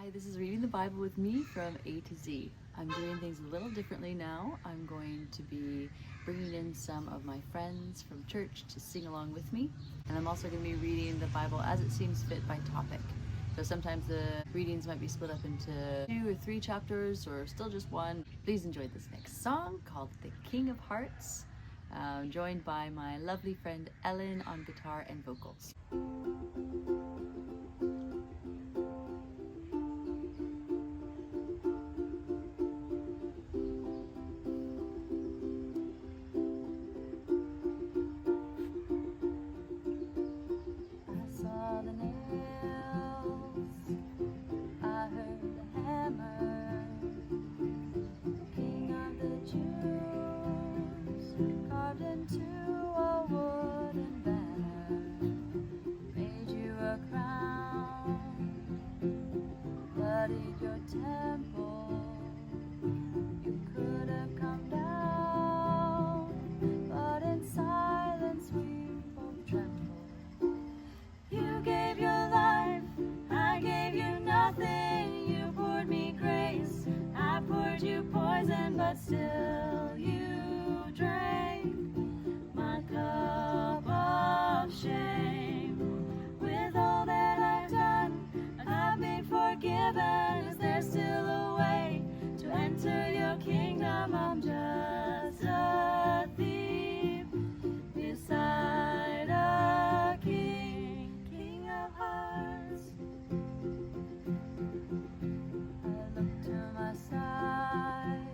Hi, this is Reading the Bible with me from A to Z. I'm doing things a little differently now. I'm going to be bringing in some of my friends from church to sing along with me. And I'm also going to be reading the Bible as it seems fit by topic. So sometimes the readings might be split up into 2 or 3 chapters or still just one. Please enjoy this next song called The King of Hearts, joined by my lovely friend Ellen on guitar and vocals. Your temple, you could have come down, but in silence we both trembled. You gave your life, I gave you nothing. You poured me grace, I poured you poison, but still you drank my cup of shame. With all that I've done, I've been forgiven. Is there still a way to enter your kingdom? I'm just a thief beside a king, king of hearts. I looked to my side,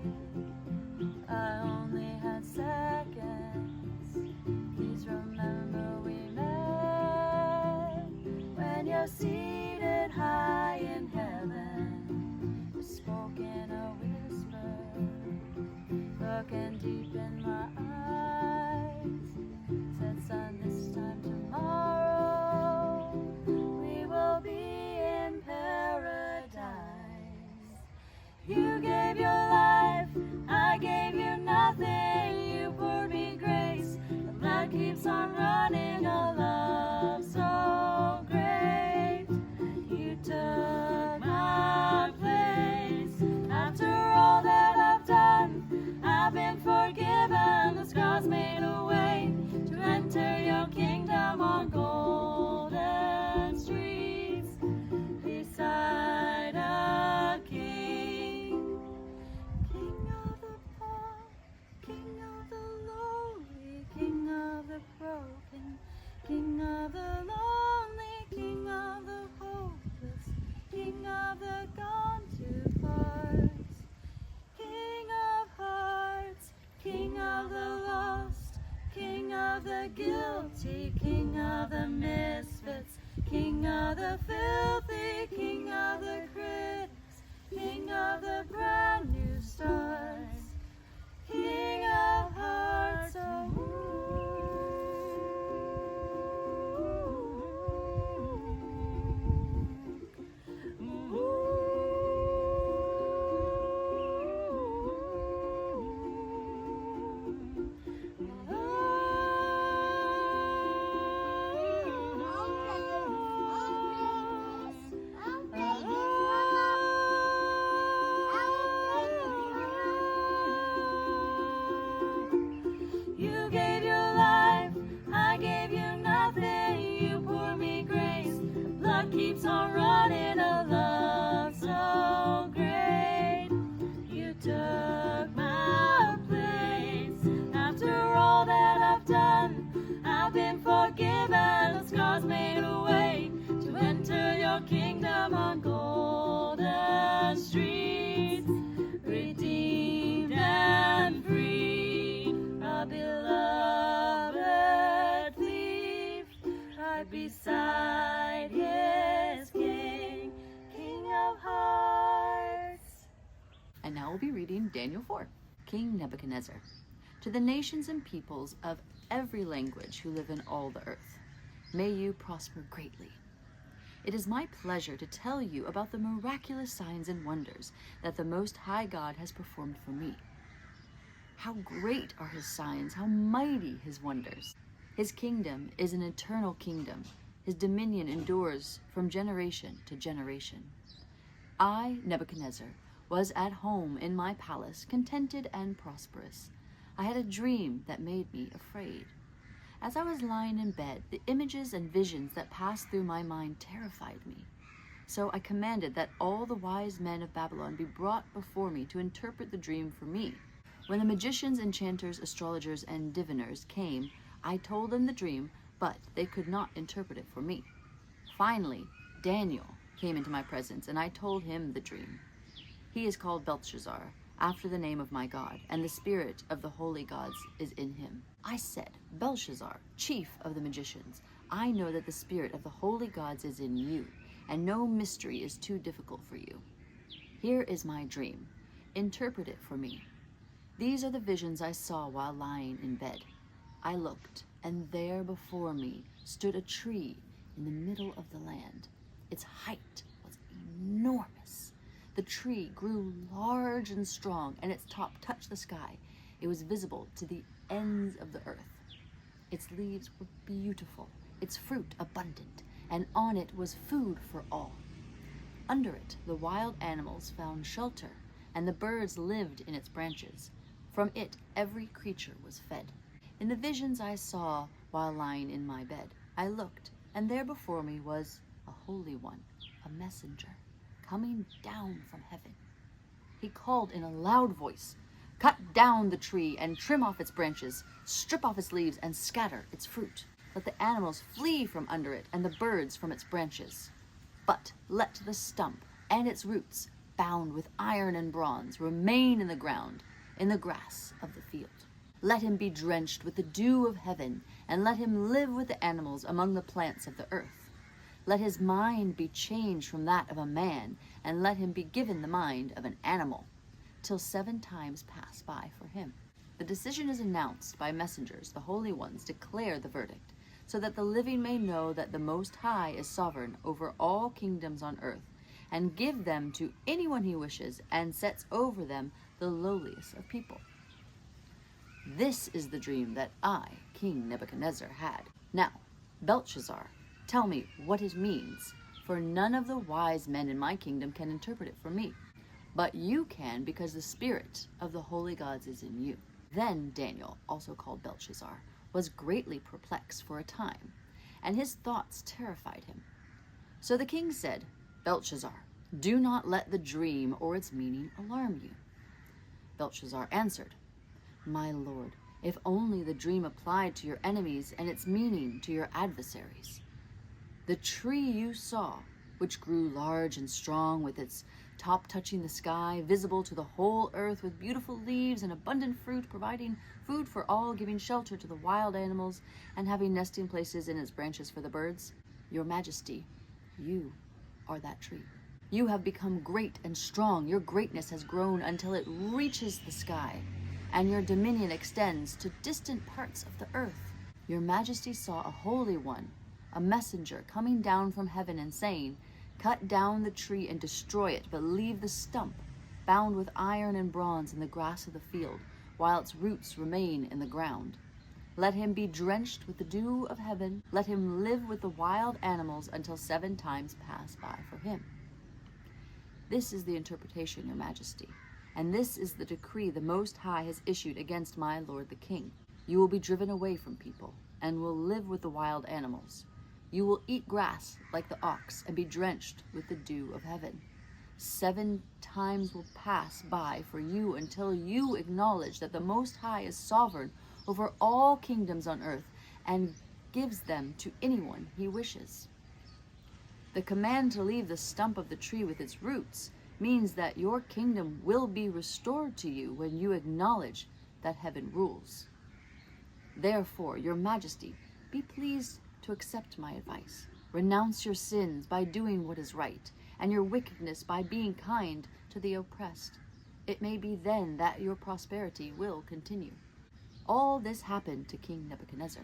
I only had seconds. Please remember we met when you're seated high in heaven. You spoke in a whisper, looking deep in my eyes. Said, son, this time tomorrow we will be in paradise. You gave your life, I gave you nothing. You poured me grace, the blood keeps on running. A love so great, you took my place. After all that I've done, I've been forgiven. The scars made a way to enter your kingdom on golden streets beside a king, king of the poor, king of the lowly, king of the broken, king of the lonely, king of the hopeless, king of the gone too far, king of hearts, king of the lost, king of the guilty, king of the misfits, king of the filthy, king of the critics, king of the brand new stars, king of hearts. You gave your life, I gave you nothing. You poured me grace, blood keeps on running. A love so great, you took my place. After all that I've done, I've been forgiven. The scars made a way to enter your kingdom on golden streets, redeemed and free. A beloved thief, right beside his king, king of hearts. And now we'll be reading Daniel 4. King Nebuchadnezzar. To the nations and peoples of every language who live in all the earth, may you prosper greatly. It is my pleasure to tell you about the miraculous signs and wonders that the Most High God has performed for me. How great are his signs, how mighty his wonders. His kingdom is an eternal kingdom. His dominion endures from generation to generation. I, Nebuchadnezzar, was at home in my palace, contented and prosperous. I had a dream that made me afraid. As I was lying in bed, the images and visions that passed through my mind terrified me. So I commanded that all the wise men of Babylon be brought before me to interpret the dream for me. When the magicians, enchanters, astrologers, and diviners came, I told them the dream, but they could not interpret it for me. Finally, Daniel came into my presence, and I told him the dream. He is called Belshazzar, after the name of my God, and the spirit of the holy gods is in him. I said, Belshazzar, chief of the magicians, I know that the spirit of the holy gods is in you, and no mystery is too difficult for you. Here is my dream. Interpret it for me. These are the visions I saw while lying in bed. I looked, and there before me stood a tree in the middle of the land. Its height was enormous. The tree grew large and strong, and its top touched the sky. It was visible to the ends of the earth. Its leaves were beautiful, its fruit abundant, and on it was food for all. Under it, the wild animals found shelter, and the birds lived in its branches. From it, every creature was fed. In the visions I saw while lying in my bed, I looked, and there before me was a holy one, a messenger, coming down from heaven. He called in a loud voice, "Cut down the tree and trim off its branches, strip off its leaves and scatter its fruit. Let the animals flee from under it and the birds from its branches. But let the stump and its roots, bound with iron and bronze, remain in the ground, in the grass of the field. Let him be drenched with the dew of heaven, and let him live with the animals among the plants of the earth. Let his mind be changed from that of a man, and let him be given the mind of an animal, till 7 times pass by for him." The decision is announced by messengers. The holy ones declare the verdict, so that the living may know that the Most High is sovereign over all kingdoms on earth, and give them to anyone he wishes, and sets over them the lowliest of people. This is the dream that I, King Nebuchadnezzar, had. Now, Belshazzar, tell me what it means, for none of the wise men in my kingdom can interpret it for me. But you can, because the spirit of the holy gods is in you. Then Daniel, also called Belshazzar, was greatly perplexed for a time, and his thoughts terrified him. So the king said, "Belshazzar, do not let the dream or its meaning alarm you." Belshazzar answered, "My lord, if only the dream applied to your enemies and its meaning to your adversaries. The tree you saw, which grew large and strong, with its top touching the sky, visible to the whole earth, with beautiful leaves and abundant fruit, providing food for all, giving shelter to the wild animals, and having nesting places in its branches for the birds. Your Majesty, you are that tree. You have become great and strong. Your greatness has grown until it reaches the sky, and your dominion extends to distant parts of the earth. Your Majesty saw a holy one, a messenger, coming down from heaven and saying, 'Cut down the tree and destroy it, but leave the stump, bound with iron and bronze, in the grass of the field, while its roots remain in the ground. Let him be drenched with the dew of heaven. Let him live with the wild animals until 7 times pass by for him.' This is the interpretation, Your Majesty, and this is the decree the Most High has issued against my lord the king. You will be driven away from people, and will live with the wild animals. You will eat grass like the ox, and be drenched with the dew of heaven. 7 times will pass by for you until you acknowledge that the Most High is sovereign over all kingdoms on earth, and gives them to anyone he wishes. The command to leave the stump of the tree with its roots means that your kingdom will be restored to you when you acknowledge that heaven rules. Therefore, Your Majesty, be pleased to accept my advice. Renounce your sins by doing what is right, and your wickedness by being kind to the oppressed. It may be then that your prosperity will continue." All this happened to King Nebuchadnezzar.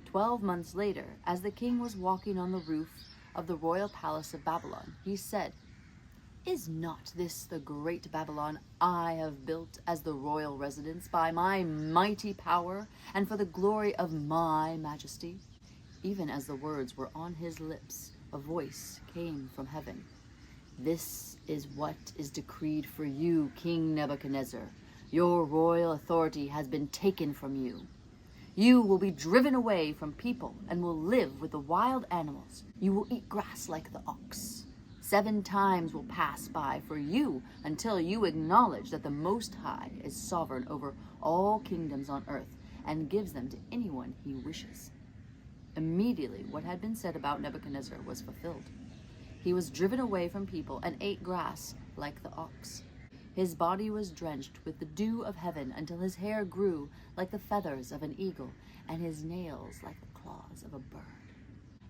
12 months later, as the king was walking on the roof of the royal palace of Babylon, he said, "Is not this the great Babylon I have built as the royal residence by my mighty power and for the glory of my Majesty?" Even as the words were on his lips, a voice came from heaven. This is what is decreed for you, King Nebuchadnezzar. Your royal authority has been taken from you. You will be driven away from people and will live with the wild animals. You will eat grass like the ox. 7 times will pass by for you until you acknowledge that the Most High is sovereign over all kingdoms on earth and gives them to anyone he wishes. Immediately, what had been said about Nebuchadnezzar was fulfilled. He was driven away from people and ate grass like the ox. His body was drenched with the dew of heaven until his hair grew like the feathers of an eagle and his nails like the claws of a bird.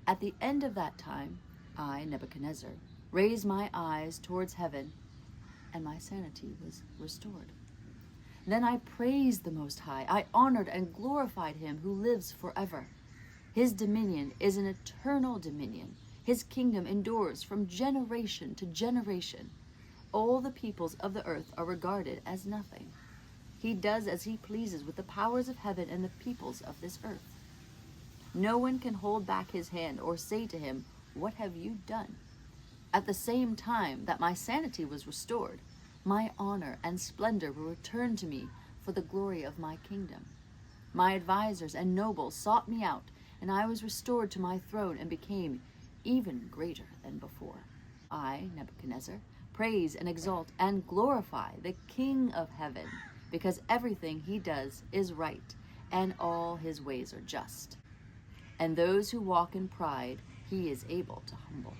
At the end of that time, I, Nebuchadnezzar, raised my eyes towards heaven, and my sanity was restored. Then I praised the Most High. I honored and glorified him who lives forever. His dominion is an eternal dominion. His kingdom endures from generation to generation. All the peoples of the earth are regarded as nothing. He does as he pleases with the powers of heaven and the peoples of this earth. No one can hold back his hand or say to him, "What have you done?" At the same time that my sanity was restored, my honor and splendor were returned to me for the glory of my kingdom. My advisors and nobles sought me out, and I was restored to my throne and became even greater than before. I, Nebuchadnezzar, praise and exalt and glorify the King of heaven, because everything he does is right, and all his ways are just. And those who walk in pride, he is able to humble.